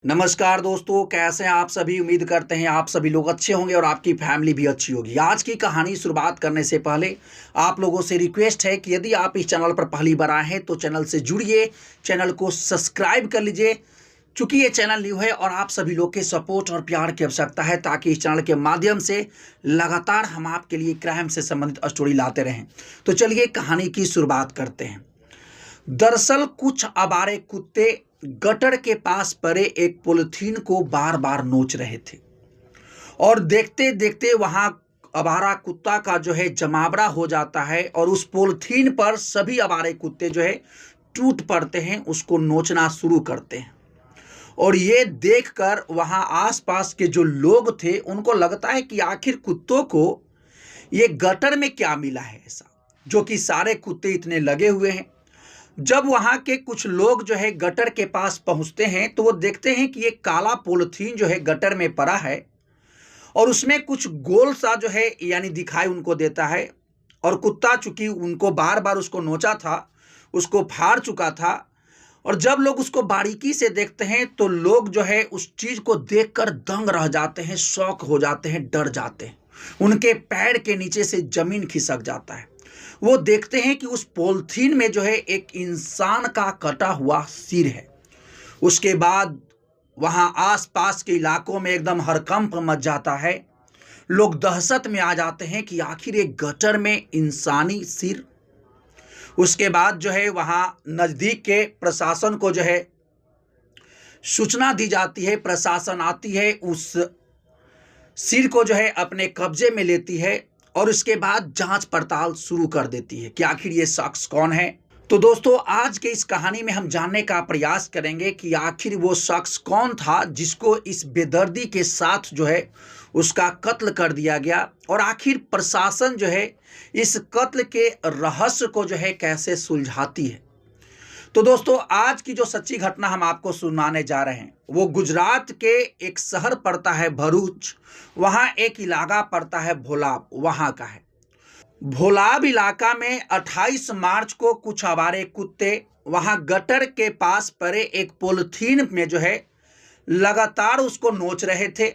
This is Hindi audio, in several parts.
नमस्कार दोस्तों, कैसे हैं आप सभी। उम्मीद करते हैं आप सभी लोग अच्छे होंगे और आपकी फैमिली भी अच्छी होगी। आज की कहानी शुरुआत करने से पहले आप लोगों से रिक्वेस्ट है कि यदि आप इस चैनल पर पहली बार आए हैं तो चैनल से जुड़िए, चैनल को सब्सक्राइब कर लीजिए। चूंकि ये चैनल न्यू है और आप सभी लोग के सपोर्ट और प्यार की आवश्यकता है ताकि इस चैनल के माध्यम से लगातार हम आपके लिए क्राइम से संबंधित स्टोरी लाते रहें। तो चलिए कहानी की शुरुआत करते हैं। दरअसल कुछ आवारे कुत्ते गटर के पास पड़े एक पॉलिथीन को बार बार नोच रहे थे और देखते देखते वहां आवारा कुत्ता का जो है जमावड़ा हो जाता है और उस पॉलिथीन पर सभी आवारे कुत्ते जो है टूट पड़ते हैं, उसको नोचना शुरू करते हैं। और ये देखकर वहां आसपास के जो लोग थे उनको लगता है कि आखिर कुत्तों को ये गटर में क्या मिला है ऐसा, जो कि सारे कुत्ते इतने लगे हुए हैं। जब वहां के कुछ लोग जो है गटर के पास पहुंचते हैं तो वो देखते हैं कि एक काला पॉलिथीन जो है गटर में पड़ा है और उसमें कुछ गोल सा जो है यानी दिखाई उनको देता है। और कुत्ता चूंकि उनको बार बार उसको नोचा था, उसको फाड़ चुका था। और जब लोग उसको बारीकी से देखते हैं तो लोग जो है उस चीज को देखकर दंग रह जाते हैं, शॉक हो जाते हैं, डर जाते हैं। उनके पैर के नीचे से जमीन खिसक जाता है। वो देखते हैं कि उस पॉलिथीन में जो है एक इंसान का कटा हुआ सिर है। उसके बाद वहां आसपास के इलाकों में एकदम हड़कंप मच जाता है। लोग दहशत में आ जाते हैं कि आखिर एक गटर में इंसानी सिर। उसके बाद जो है वहां नजदीक के प्रशासन को जो है सूचना दी जाती है। प्रशासन आती है, उस सिर को जो है अपने कब्जे में लेती है और उसके बाद जांच पड़ताल शुरू कर देती है कि आखिर ये शख्स कौन है। तो दोस्तों, आज के इस कहानी में हम जानने का प्रयास करेंगे कि आखिर वो शख्स कौन था जिसको इस बेदर्दी के साथ जो है उसका कत्ल कर दिया गया, और आखिर प्रशासन जो है इस कत्ल के रहस्य को जो है कैसे सुलझाती है। तो दोस्तों, आज की जो सच्ची घटना हम आपको सुनाने जा रहे हैं वो गुजरात के एक शहर पड़ता है भरूच, वहां एक इलाका पड़ता है भोलाब, वहां का है। भोलाब इलाका में 28 मार्च को कुछ आवारे कुत्ते वहां गटर के पास पड़े एक पॉलिथीन में जो है लगातार उसको नोच रहे थे।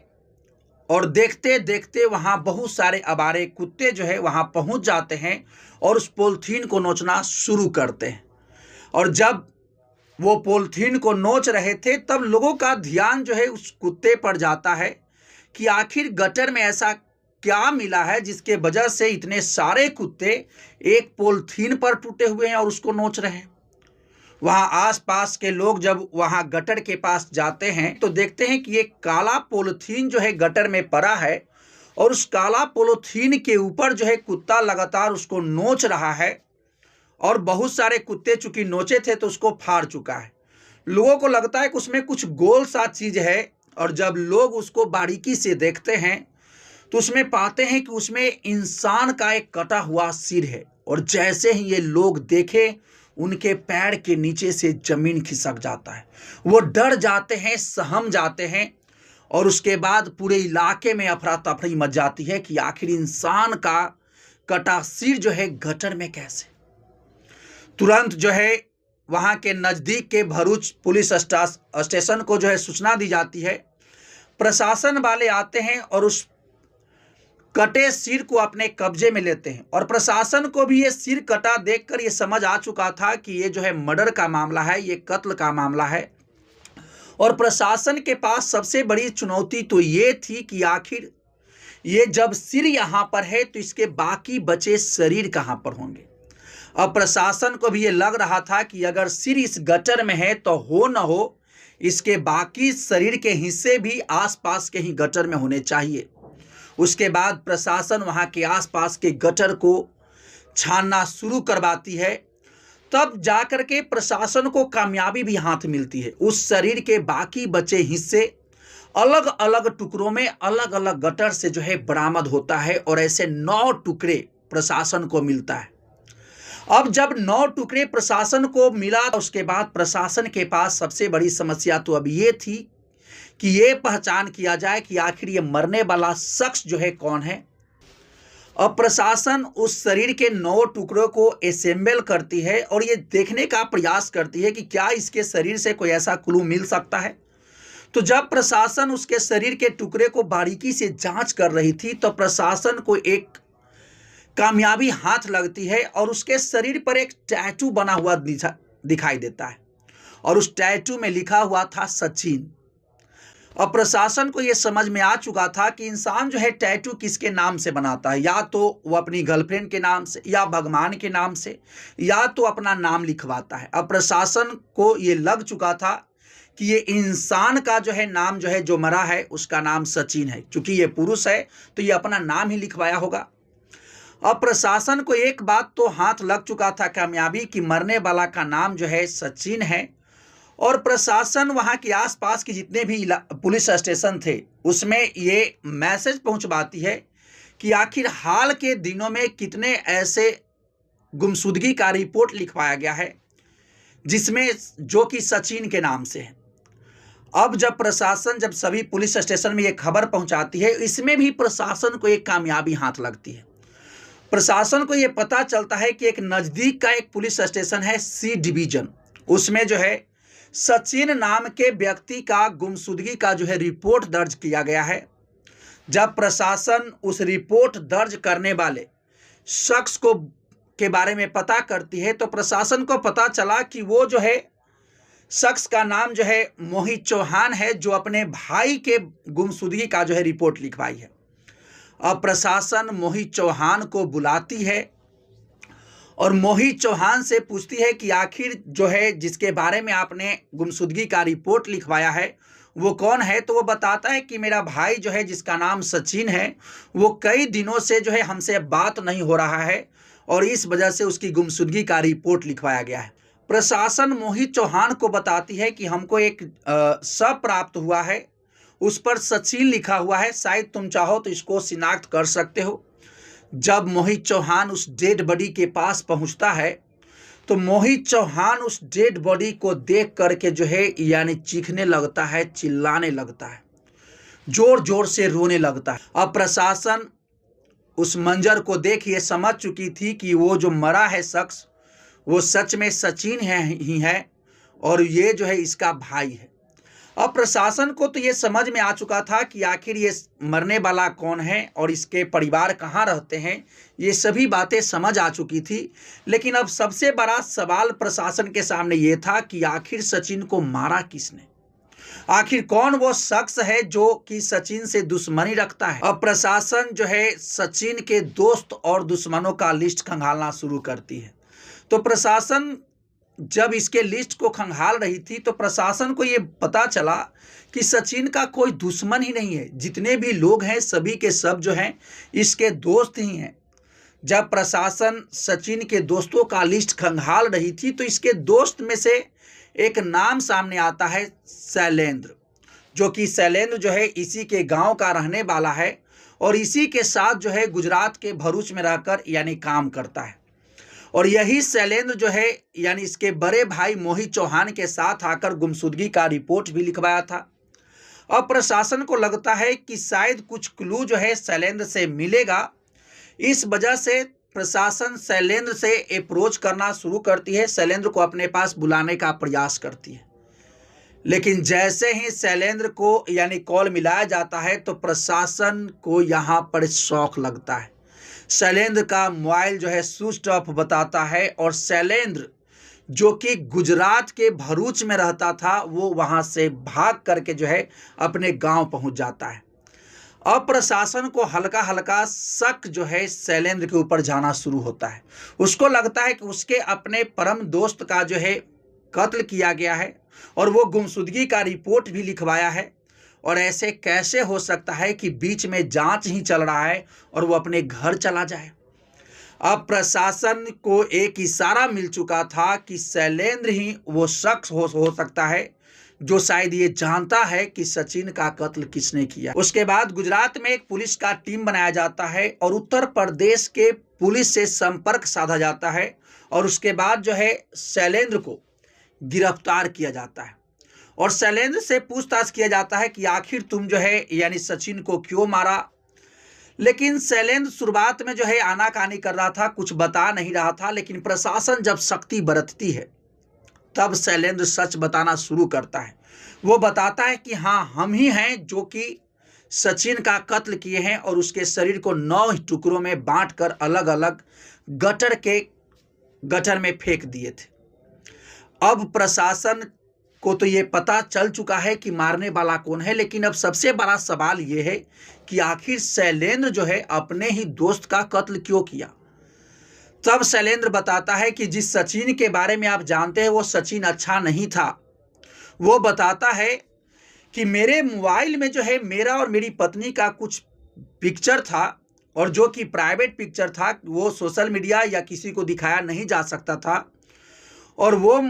और देखते देखते वहां बहुत सारे आवारे कुत्ते जो है वहां पहुंच जाते हैं और उस पॉलिथीन को नोचना शुरू करते हैं। और जब वो पॉलिथीन को नोच रहे थे तब लोगों का ध्यान जो है उस कुत्ते पर जाता है कि आखिर गटर में ऐसा क्या मिला है जिसके वजह से इतने सारे कुत्ते एक पॉलिथीन पर टूटे हुए हैं और उसको नोच रहे हैं। वहां आसपास के लोग जब वहां गटर के पास जाते हैं तो देखते हैं कि एक काला पॉलिथीन जो है गटर में पड़ा है और उस काला पॉलिथीन के ऊपर जो है कुत्ता लगातार उसको नोच रहा है। और बहुत सारे कुत्ते चूंकि नोचे थे तो उसको फाड़ चुका है। लोगों को लगता है कि उसमें कुछ गोल सा चीज है, और जब लोग उसको बारीकी से देखते हैं तो उसमें पाते हैं कि उसमें इंसान का एक कटा हुआ सिर है। और जैसे ही ये लोग देखे उनके पैर के नीचे से जमीन खिसक जाता है। वो डर जाते हैं, सहम जाते हैं। और उसके बाद पूरे इलाके में अफरा तफरी मच जाती है कि आखिर इंसान का कटा सिर जो है गटर में कैसे। तुरंत जो है वहां के नजदीक के भरूच पुलिस स्टेशन को जो है सूचना दी जाती है। प्रशासन वाले आते हैं और उस कटे सिर को अपने कब्जे में लेते हैं। और प्रशासन को भी ये सिर कटा देखकर ये समझ आ चुका था कि ये जो है मर्डर का मामला है, ये कत्ल का मामला है। और प्रशासन के पास सबसे बड़ी चुनौती तो ये थी कि आखिर ये जब सिर यहाँ पर है तो इसके बाकी बचे शरीर कहाँ पर होंगे। अब प्रशासन को भी ये लग रहा था कि अगर सिर इस गटर में है तो हो न हो इसके बाकी शरीर के हिस्से भी आसपास के ही गटर में होने चाहिए। उसके बाद प्रशासन वहां के आसपास के गटर को छानना शुरू करवाती है। तब जाकर के प्रशासन को कामयाबी भी हाथ मिलती है। उस शरीर के बाकी बचे हिस्से अलग अलग टुकड़ों में अलग अलग गटर से जो है बरामद होता है और ऐसे 9 टुकड़े प्रशासन को मिलता है। अब जब 9 टुकड़े प्रशासन को मिला उसके बाद प्रशासन के पास सबसे बड़ी समस्या तो अब ये थी कि ये पहचान किया जाए कि आखिर ये मरने वाला शख्स जो है कौन है। अब प्रशासन उस शरीर के 9 टुकड़ों को असेंबल करती है और ये देखने का प्रयास करती है कि क्या इसके शरीर से कोई ऐसा क्लू मिल सकता है। तो जब प्रशासन उसके शरीर के टुकड़े को बारीकी से जांच कर रही थी तो प्रशासन को एक कामयाबी हाथ लगती है और उसके शरीर पर एक टैटू बना हुआ दिखाई देता है और उस टैटू में लिखा हुआ था सचिन। अब प्रशासन को यह समझ में आ चुका था कि इंसान जो है टैटू किसके नाम से बनाता है, या तो वो अपनी गर्लफ्रेंड के नाम से या भगवान के नाम से या तो अपना नाम लिखवाता है। अब प्रशासन को ये लग चुका था कि ये इंसान का जो है नाम जो है जो मरा है उसका नाम सचिन है, क्योंकि ये पुरुष है तो ये अपना नाम ही लिखवाया होगा। अब प्रशासन को एक बात तो हाथ लग चुका था कामयाबी कि मरने वाला का नाम जो है सचिन है, और प्रशासन वहां के आसपास के जितने भी पुलिस स्टेशन थे उसमें ये मैसेज पहुंचवाती है कि आखिर हाल के दिनों में कितने ऐसे गुमशुदगी का रिपोर्ट लिखवाया गया है जिसमें जो कि सचिन के नाम से है। अब जब सभी पुलिस स्टेशन में ये खबर पहुंचाती है, इसमें भी प्रशासन को एक कामयाबी हाथ लगती है। प्रशासन को ये पता चलता है कि एक नज़दीक का एक पुलिस स्टेशन है सी डिवीजन, उसमें जो है सचिन नाम के व्यक्ति का गुमशुदगी का जो है रिपोर्ट दर्ज किया गया है। जब प्रशासन उस रिपोर्ट दर्ज करने वाले शख्स को के बारे में पता करती है तो प्रशासन को पता चला कि वो जो है शख्स का नाम जो है मोहित चौहान है, जो अपने भाई के गुमशुदगी का जो है रिपोर्ट लिखवाई है। अब प्रशासन मोहित चौहान को बुलाती है और मोहित चौहान से पूछती है कि आखिर जो है जिसके बारे में आपने गुमशुदगी का रिपोर्ट लिखवाया है वो कौन है। तो वो बताता है कि मेरा भाई जो है जिसका नाम सचिन है वो कई दिनों से जो है हमसे बात नहीं हो रहा है और इस वजह से उसकी गुमशुदगी का रिपोर्ट लिखवाया गया है। प्रशासन मोहित चौहान को बताती है कि हमको एक शव प्राप्त हुआ है, उस पर सचिन लिखा हुआ है, शायद तुम चाहो तो इसको शिनाख्त कर सकते हो। जब मोहित चौहान उस डेड बॉडी के पास पहुंचता है तो मोहित चौहान उस डेड बॉडी को देख करके जो है यानी चीखने लगता है, चिल्लाने लगता है, जोर जोर से रोने लगता है। अब प्रशासन उस मंजर को देख ये समझ चुकी थी कि वो जो मरा है शख्स वो सच में सचिन ही है और ये जो है इसका भाई है। अब प्रशासन को तो ये समझ में आ चुका था कि आखिर ये मरने वाला कौन है और इसके परिवार कहाँ रहते हैं, ये सभी बातें समझ आ चुकी थी। लेकिन अब सबसे बड़ा सवाल प्रशासन के सामने ये था कि आखिर सचिन को मारा किसने, आखिर कौन वो शख्स है जो कि सचिन से दुश्मनी रखता है। अब प्रशासन जो है सचिन के दोस्त और दुश्मनों का लिस्ट खंगालना शुरू करती है। तो प्रशासन जब इसके लिस्ट को खंगाल रही थी तो प्रशासन को ये पता चला कि सचिन का कोई दुश्मन ही नहीं है, जितने भी लोग हैं सभी के सब जो हैं इसके दोस्त ही हैं। जब प्रशासन सचिन के दोस्तों का लिस्ट खंगाल रही थी तो इसके दोस्त में से एक नाम सामने आता है शैलेंद्र, जो कि शैलेंद्र जो है इसी के गांव का रहने वाला है और इसी के साथ जो है गुजरात के भरूच में रहकर यानी काम करता है। और यही शैलेंद्र जो है यानी इसके बड़े भाई मोहित चौहान के साथ आकर गुमशुदगी का रिपोर्ट भी लिखवाया था। अब प्रशासन को लगता है कि शायद कुछ क्लू जो है शैलेंद्र से मिलेगा, इस वजह से प्रशासन शैलेंद्र से अप्रोच करना शुरू करती है, शैलेंद्र को अपने पास बुलाने का प्रयास करती है। लेकिन जैसे ही शैलेंद्र को यानी कॉल मिलाया जाता है तो प्रशासन को यहाँ पर शौक लगता है। शैलेंद्र का मोबाइल जो है स्विच ऑफ बताता है और शैलेंद्र जो कि गुजरात के भरूच में रहता था वो वहां से भाग करके जो है अपने गांव पहुंच जाता है। अब प्रशासन को हल्का हल्का शक जो है शैलेंद्र के ऊपर जाना शुरू होता है। उसको लगता है कि उसके अपने परम दोस्त का जो है कत्ल किया गया है और वो गुमशुदगी का रिपोर्ट भी लिखवाया है, और ऐसे कैसे हो सकता है कि बीच में जांच ही चल रहा है और वो अपने घर चला जाए। अब प्रशासन को एक इशारा मिल चुका था कि शैलेंद्र ही वो शख्स हो सकता है जो शायद ये जानता है कि सचिन का कत्ल किसने किया। उसके बाद गुजरात में एक पुलिस का टीम बनाया जाता है और उत्तर प्रदेश के पुलिस से संपर्क साधा जाता है और उसके बाद जो है शैलेंद्र को गिरफ्तार किया जाता है और शैलेंद्र से पूछताछ किया जाता है कि आखिर तुम जो है यानी सचिन को क्यों मारा। लेकिन शैलेंद्र शुरुआत में जो है आनाकानी कर रहा था, कुछ बता नहीं रहा था, लेकिन प्रशासन जब सख्ती बरतती है तब शैलेंद्र सच बताना शुरू करता है। वो बताता है कि हाँ, हम ही हैं जो कि सचिन का कत्ल किए हैं और उसके शरीर को 9 टुकड़ों में बांटकर अलग अलग गटर में फेंक दिए थे। अब प्रशासन को तो ये पता चल चुका है कि मारने वाला कौन है, लेकिन अब सबसे बड़ा सवाल ये है कि आखिर शैलेंद्र जो है अपने ही दोस्त का कत्ल क्यों किया। तब शैलेंद्र बताता है कि जिस सचिन के बारे में आप जानते हैं वो सचिन अच्छा नहीं था। वो बताता है कि मेरे मोबाइल में जो है मेरा और मेरी पत्नी का कुछ पिक्चर था और जो कि प्राइवेट पिक्चर था, वो सोशल मीडिया या किसी को दिखाया नहीं जा सकता था। और वो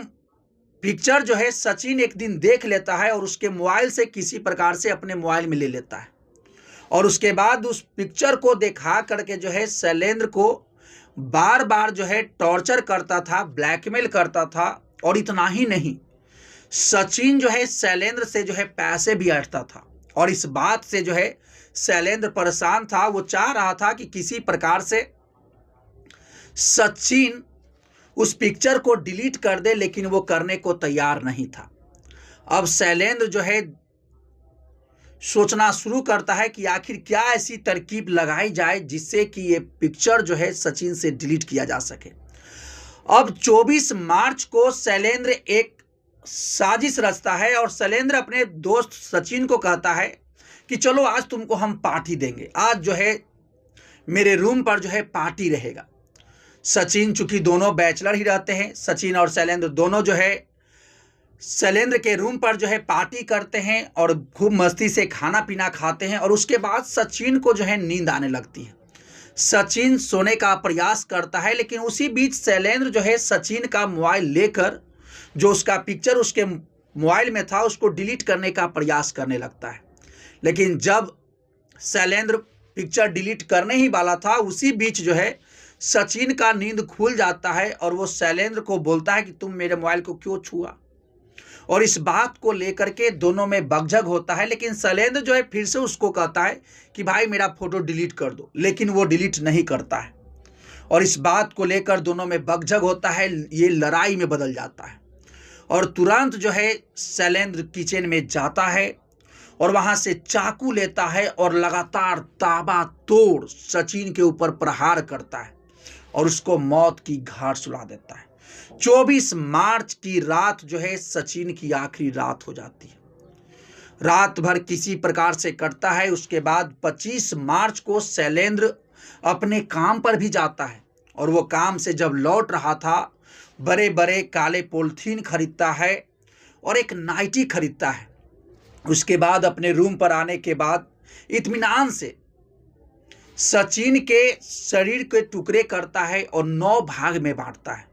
पिक्चर जो है सचिन एक दिन देख लेता है और उसके मोबाइल से किसी प्रकार से अपने मोबाइल में ले लेता है और उसके बाद उस पिक्चर को दिखा करके जो है शैलेंद्र को बार बार जो है टॉर्चर करता था, ब्लैकमेल करता था। और इतना ही नहीं, सचिन जो है शैलेंद्र से जो है पैसे भी ऐंठता था और इस बात से जो है शैलेंद्र परेशान था। वो चाह रहा था कि किसी प्रकार से सचिन उस पिक्चर को डिलीट कर दे, लेकिन वो करने को तैयार नहीं था। अब शैलेंद्र जो है सोचना शुरू करता है कि आखिर क्या ऐसी तरकीब लगाई जाए जिससे कि ये पिक्चर जो है सचिन से डिलीट किया जा सके। अब 24 मार्च को शैलेंद्र एक साजिश रचता है और शैलेंद्र अपने दोस्त सचिन को कहता है कि चलो आज तुमको हम पार्टी देंगे, आज जो है मेरे रूम पर जो है पार्टी रहेगा। सचिन चूंकि दोनों बैचलर ही रहते हैं, सचिन और शैलेंद्र दोनों जो है शैलेंद्र के रूम पर जो है पार्टी करते हैं और खूब मस्ती से खाना पीना खाते हैं। और उसके बाद सचिन को जो है नींद आने लगती है। सचिन सोने का प्रयास करता है, लेकिन उसी बीच शैलेंद्र जो है सचिन का मोबाइल लेकर जो उसका पिक्चर उसके मोबाइल में था उसको डिलीट करने का प्रयास करने लगता है। लेकिन जब शैलेंद्र पिक्चर डिलीट करने ही वाला था, उसी बीच जो है सचिन का नींद खुल जाता है और वो शैलेंद्र को बोलता है कि तुम मेरे मोबाइल को क्यों छुआ। और इस बात को लेकर के दोनों में बकझक होता है, लेकिन शैलेंद्र जो है फिर से उसको कहता है कि भाई मेरा फोटो डिलीट कर दो, लेकिन वो डिलीट नहीं करता है। और इस बात को लेकर दोनों में बकझक होता है, ये लड़ाई में बदल जाता है। और तुरंत जो है शैलेंद्र किचन में जाता है और वहां से चाकू लेता है और लगातार ताबड़तोड़ सचिन के ऊपर प्रहार करता है और उसको मौत की घाट सुला देता है। 24 मार्च की रात जो है सचिन की आखिरी रात हो जाती है। रात भर किसी प्रकार से कटता है। उसके बाद 25 मार्च को शैलेंद्र अपने काम पर भी जाता है और वो काम से जब लौट रहा था, बड़े बड़े काले पॉलिथीन खरीदता है और एक नाइटी खरीदता है। उसके बाद अपने रूम पर आने के बाद इत्मीनान से सचिन के शरीर के टुकड़े करता है और 9 भाग में बांटता है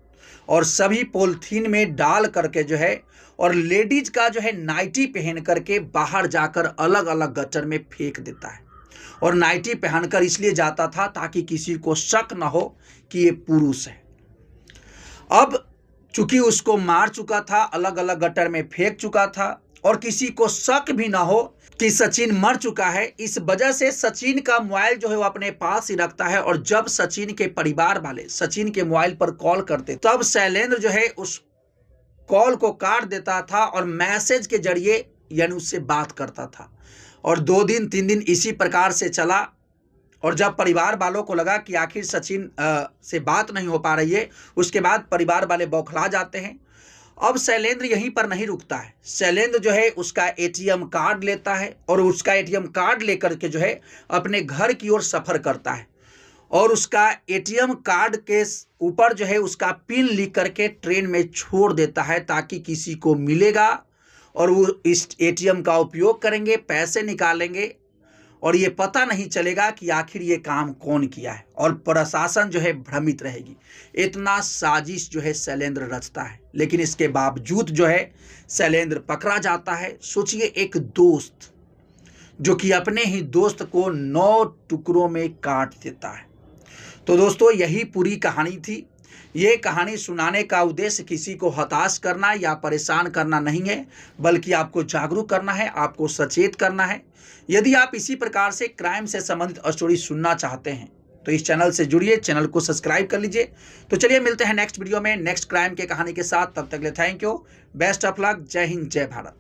और सभी पॉलिथीन में डाल करके जो है और लेडीज का जो है नाइटी पहन करके बाहर जाकर अलग अलग गटर में फेंक देता है। और नाइटी पहनकर इसलिए जाता था ताकि किसी को शक न हो कि ये पुरुष है। अब चूंकि उसको मार चुका था, अलग अलग गटर में फेंक चुका था और किसी को शक भी ना हो कि सचिन मर चुका है, इस वजह से सचिन का मोबाइल जो है वो अपने पास ही रखता है। और जब सचिन के परिवार वाले सचिन के मोबाइल पर कॉल करते तब शैलेंद्र जो है उस कॉल को काट देता था और मैसेज के जरिए यानी उससे बात करता था। और 2 दिन 3 दिन इसी प्रकार से चला। और जब परिवार वालों को लगा कि आखिर सचिन से बात नहीं हो पा रही है, उसके बाद परिवार वाले बौखला जाते हैं। अब शैलेंद्र यहीं पर नहीं रुकता है। शैलेंद्र जो है उसका एटीएम कार्ड लेता है और उसका एटीएम कार्ड लेकर के जो है अपने घर की ओर सफ़र करता है और उसका एटीएम कार्ड के ऊपर जो है उसका पिन लिख करके ट्रेन में छोड़ देता है ताकि किसी को मिलेगा और वो इस एटीएम का उपयोग करेंगे, पैसे निकालेंगे और ये पता नहीं चलेगा कि आखिर ये काम कौन किया है और प्रशासन जो है भ्रमित रहेगी। इतना साजिश जो है शैलेंद्र रचता है, लेकिन इसके बावजूद जो है शैलेंद्र पकड़ा जाता है। सोचिए, एक दोस्त जो कि अपने ही दोस्त को 9 टुकड़ों में काट देता है। तो दोस्तों, यही पूरी कहानी थी। ये कहानी सुनाने का उद्देश्य किसी को हताश करना या परेशान करना नहीं है, बल्कि आपको जागरूक करना है, आपको सचेत करना है। यदि आप इसी प्रकार से क्राइम से संबंधित स्टोरी सुनना चाहते हैं तो इस चैनल से जुड़िए, चैनल को सब्सक्राइब कर लीजिए। तो चलिए मिलते हैं नेक्स्ट वीडियो में नेक्स्ट क्राइम के कहानी के साथ। तब तक के लिए thank you, best of luck, जय हिंद, जय भारत।